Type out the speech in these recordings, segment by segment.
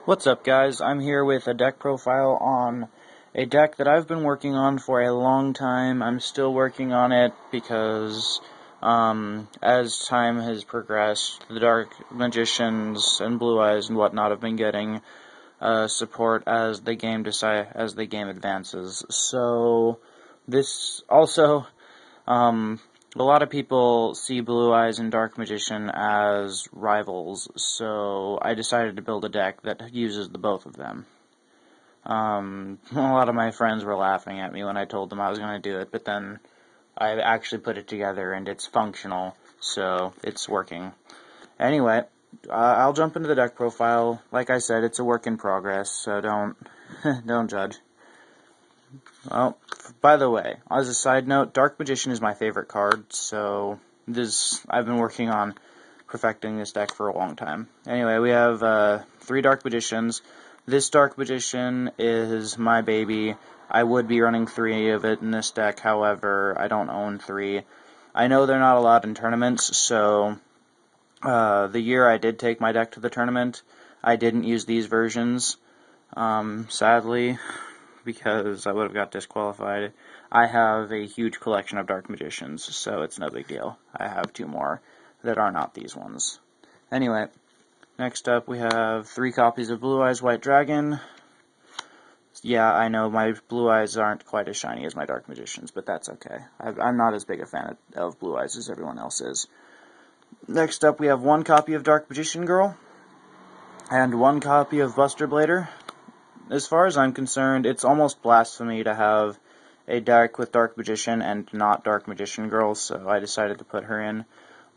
What's up, guys? I'm here with a deck profile on a deck that I've been working on for a long time. I'm still working on it because as time has progressed, the Dark Magicians and Blue Eyes and whatnot have been getting support as the game advances. So this also a lot of people see Blue Eyes and Dark Magician as rivals, so I decided to build a deck that uses the both of them. A lot of my friends were laughing at me when I told them I was going to do it, but then I actually put it together and it's functional, so it's working. Anyway, I'll jump into the deck profile. Like I said, it's a work in progress, so don't judge. Well, by the way, as a side note, Dark Magician is my favorite card, so I've been working on perfecting this deck for a long time. Anyway, we have 3 Dark Magicians. This Dark Magician is my baby. I would be running 3 of it in this deck, however, I don't own 3. I know they're not allowed in tournaments, so the year I did take my deck to the tournament, I didn't use these versions, sadly, because I would have got disqualified. I have a huge collection of Dark Magicians, so it's no big deal. I have 2 more that are not these ones. Anyway, next up we have 3 copies of Blue Eyes White Dragon. Yeah, I know my Blue Eyes aren't quite as shiny as my Dark Magicians, but that's okay. I'm not as big a fan of Blue Eyes as everyone else is. Next up we have 1 copy of Dark Magician Girl, and 1 copy of Buster Blader. As far as I'm concerned, it's almost blasphemy to have a deck with Dark Magician and not Dark Magician Girl, so I decided to put her in.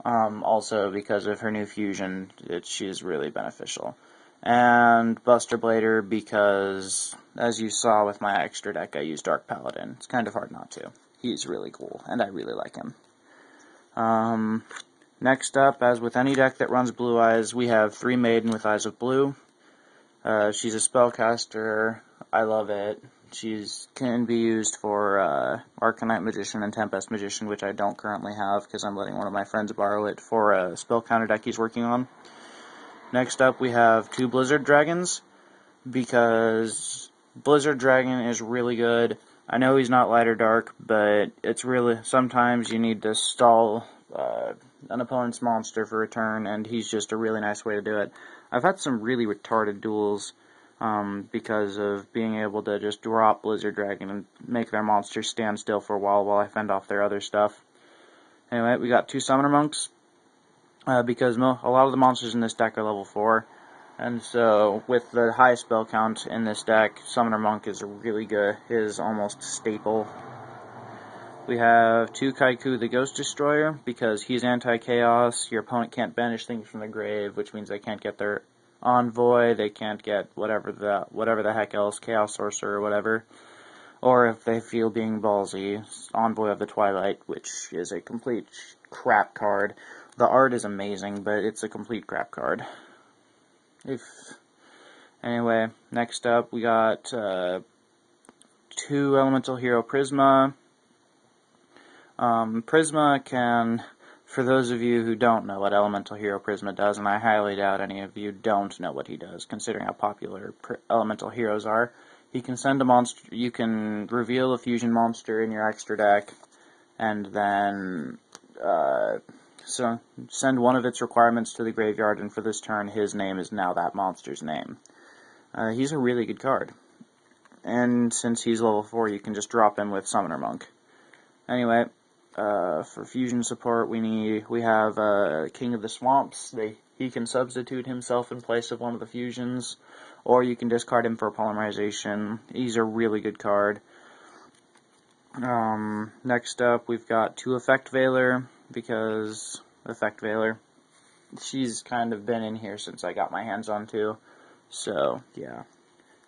Also, because of her new fusion, she's really beneficial. And Buster Blader because, as you saw with my extra deck, I used Dark Paladin. It's kind of hard not to. He's really cool, and I really like him. Next up, as with any deck that runs Blue Eyes, we have 3 Maiden with Eyes of Blue. She's a spellcaster. I love it. She can be used for Arcanite Magician and Tempest Magician, which I don't currently have because I'm letting one of my friends borrow it for a spell counter deck he's working on. Next up, we have 2 Blizzard Dragons, because Blizzard Dragon is really good. I know he's not light or dark, but it's really, sometimes you need to stall an opponent's monster for a turn, and he's just a really nice way to do it. I've had some really retarded duels because of being able to just drop Blizzard Dragon and make their monsters stand still for a while I fend off their other stuff. Anyway, we got 2 Summoner Monks, because a lot of the monsters in this deck are level 4, and so with the high spell count in this deck, Summoner Monk is really good, is almost staple. We have 2 Kaiku the Ghost Destroyer, because he's anti-chaos. Your opponent can't banish things from the grave, which means they can't get their Envoy, they can't get whatever the heck else, Chaos Sorcerer or whatever. Or if they feel being ballsy, Envoy of the Twilight, which is a complete crap card. The art is amazing, but it's a complete crap card. Anyway, next up we got 2 Elemental Hero Prisma. Prisma can, for those of you who don't know what Elemental Hero Prisma does, and I highly doubt any of you don't know what he does, considering how popular Elemental Heroes are, he can send a monster, you can reveal a fusion monster in your extra deck, and then, send one of its requirements to the graveyard, and for this turn, his name is now that monster's name. He's a really good card. And since he's level 4, you can just drop him with Summoner Monk. Anyway, for fusion support, we have King of the Swamps. He can substitute himself in place of one of the fusions, or you can discard him for polymerization. He's a really good card. Next up, we've got 2 Effect Veiler, because Effect Veiler, she's kind of been in here since I got my hands on 2, so yeah.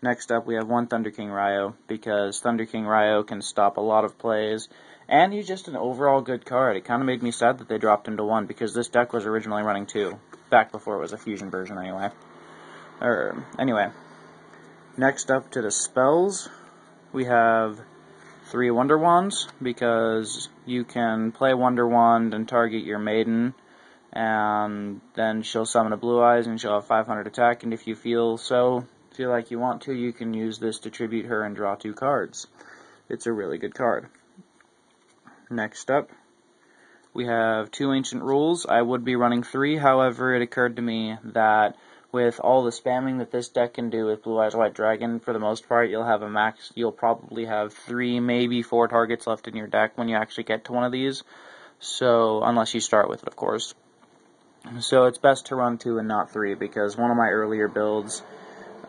Next up, we have 1 Thunder King Ryo, because Thunder King Ryo can stop a lot of plays, and he's just an overall good card. It kind of made me sad that they dropped him to 1, because this deck was originally running 2, back before it was a fusion version anyway. Anyway, next up to the spells, we have 3 Wonder Wands, because you can play Wonder Wand and target your Maiden, and then she'll summon a Blue Eyes, and she'll have 500 attack, and if you feel like you want to, you can use this to tribute her and draw 2 cards. It's a really good card. Next up, we have 2 Ancient Rules. I would be running 3, however, it occurred to me that with all the spamming that this deck can do with Blue Eyes White Dragon, for the most part, you'll probably have 3, maybe 4 targets left in your deck when you actually get to one of these. So, unless you start with it, of course. So it's best to run 2 and not 3, because one of my earlier builds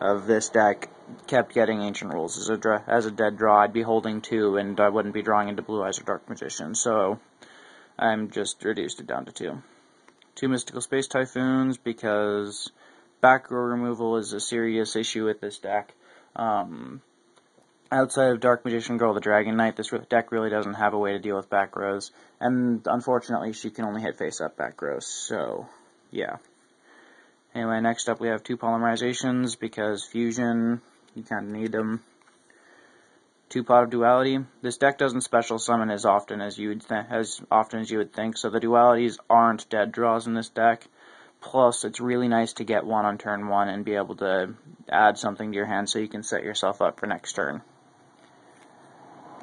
of this deck kept getting Ancient Rules. As a dead draw, I'd be holding 2, and I wouldn't be drawing into Blue Eyes or Dark Magician, so I'm just reduced it down to 2. 2 Mystical Space Typhoons, because back row removal is a serious issue with this deck. Outside of Dark Magician Girl the Dragon Knight, this deck really doesn't have a way to deal with back rows, and unfortunately she can only hit face-up back rows, so yeah. Anyway, next up we have 2 Polymerizations, because Fusion, you kind of need them. 2 Pot of Duality. This deck doesn't special summon as often as you would think, so the dualities aren't dead draws in this deck. Plus, it's really nice to get 1 on turn 1 and be able to add something to your hand so you can set yourself up for next turn.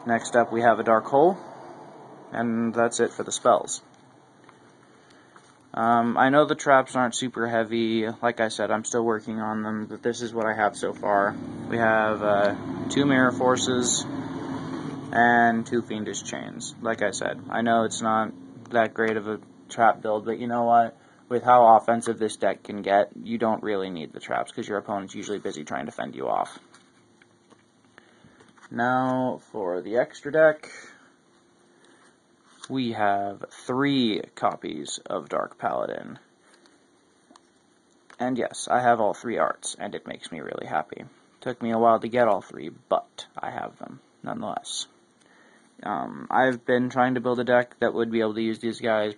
Next up, we have a Dark Hole, and that's it for the spells. I know the traps aren't super heavy. Like I said, I'm still working on them, but this is what I have so far. We have 2 Mirror Forces and 2 Fiendish Chains. Like I said, I know it's not that great of a trap build, but you know what? With how offensive this deck can get, you don't really need the traps, because your opponent's usually busy trying to fend you off. Now, for the extra deck, we have 3 copies of Dark Paladin. And yes, I have all 3 arts, and it makes me really happy. Took me a while to get all 3, but I have them, nonetheless. I've been trying to build a deck that would be able to use these guys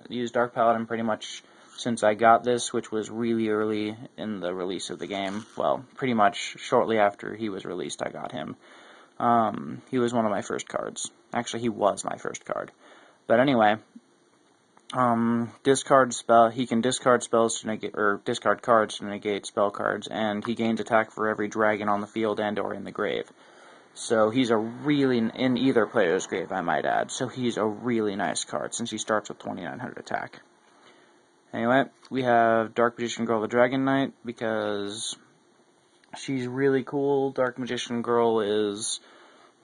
use Dark Paladin pretty much since I got this, which was really early in the release of the game. Well, pretty much shortly after he was released, I got him. He was one of my first cards. Actually, he was my first card. But anyway, he can discard spells to negate, or discard cards to negate spell cards, and he gains attack for every dragon on the field and or in the grave. So he's in either player's grave, I might add. So he's a really nice card, since he starts with 2900 attack. Anyway, we have Dark Magician Girl the Dragon Knight, because she's really cool. Dark Magician Girl is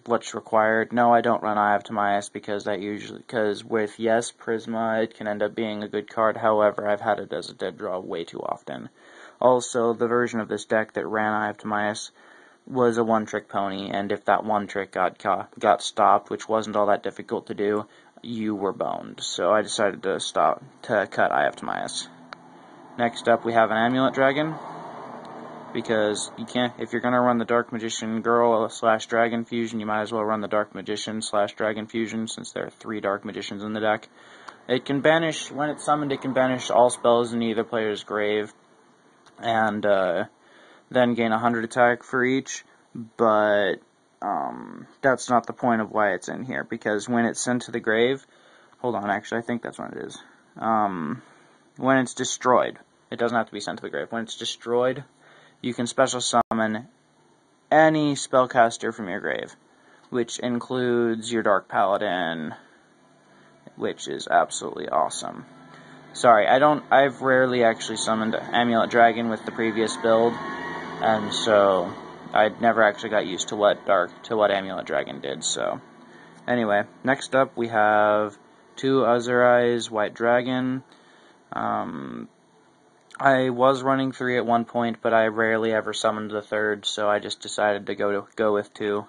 what's required. No, I don't run Eye of Timaeus, because with Prisma, it can end up being a good card. However, I've had it as a dead draw way too often. Also, the version of this deck that ran Eye of Timaeus was a one-trick pony, and if that one trick got stopped, which wasn't all that difficult to do, you were boned. So I decided to cut Eye of Timaeus. Next up, we have an Amulet Dragon, because if you're gonna run the Dark Magician Girl / Dragon Fusion, you might as well run the Dark Magician / Dragon Fusion, since there are 3 Dark Magicians in the deck. It can banish, when it's summoned, it can banish all spells in either player's grave, and then gain 100 attack for each, but that's not the point of why it's in here, because when it's sent to the grave, hold on, actually, I think that's what it is. When it's destroyed, it doesn't have to be sent to the grave. When it's destroyed, you can special summon any spellcaster from your grave, which includes your Dark Paladin, which is absolutely awesome. Sorry, I've rarely actually summoned Amulet Dragon with the previous build, and so I never actually got used to what Amulet Dragon did, so. Anyway, next up we have 2 Azure Eyes White Dragon. I was running 3 at one point, but I rarely ever summoned the 3rd, so I just decided to go with 2.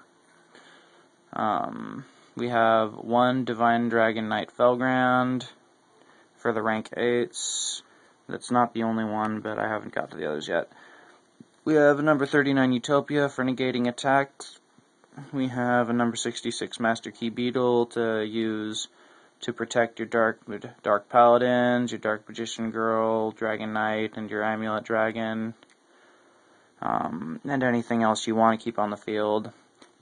We have 1 Divine Dragon Knight Felgrand for the rank 8s. That's not the only one, but I haven't got to the others yet. We have a number 39 Utopia for negating attacks. We have a number 66 Master Key Beetle to use to protect your Dark Paladins, your Dark Magician Girl, Dragon Knight, and your Amulet Dragon, and anything else you want to keep on the field.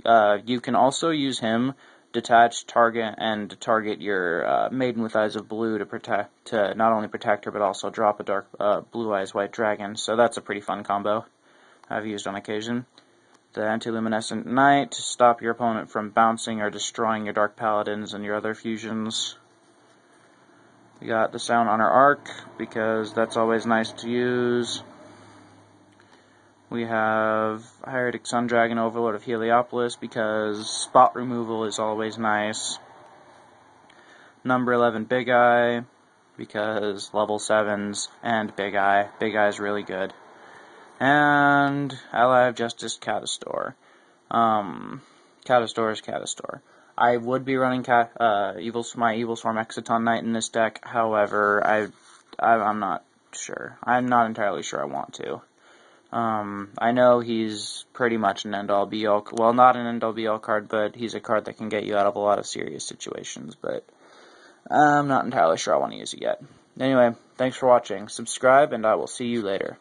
You can also use him detach, target, and target your Maiden with Eyes of Blue to not only protect her, but also drop a dark Blue Eyes White Dragon. So that's a pretty fun combo I've used on occasion. The Anti-Luminescent Knight to stop your opponent from bouncing or destroying your Dark Paladins and your other fusions. We got the Sound Honor Arc, because that's always nice to use. We have Hieratic Sun Dragon, Overlord of Heliopolis, because spot removal is always nice. Number 11 Big Eye, because level 7s and Big Eye. Big Eye is really good. And Ally of Justice Catastor. Catastor is Catastor. I would be running my Evil Swarm Exciton Knight in this deck, however, I'm not sure. I'm not entirely sure I want to. I know he's pretty much an end-all be-all, well, not an end-all be-all card, but he's a card that can get you out of a lot of serious situations, but I'm not entirely sure I want to use it yet. Anyway, thanks for watching. Subscribe, and I will see you later.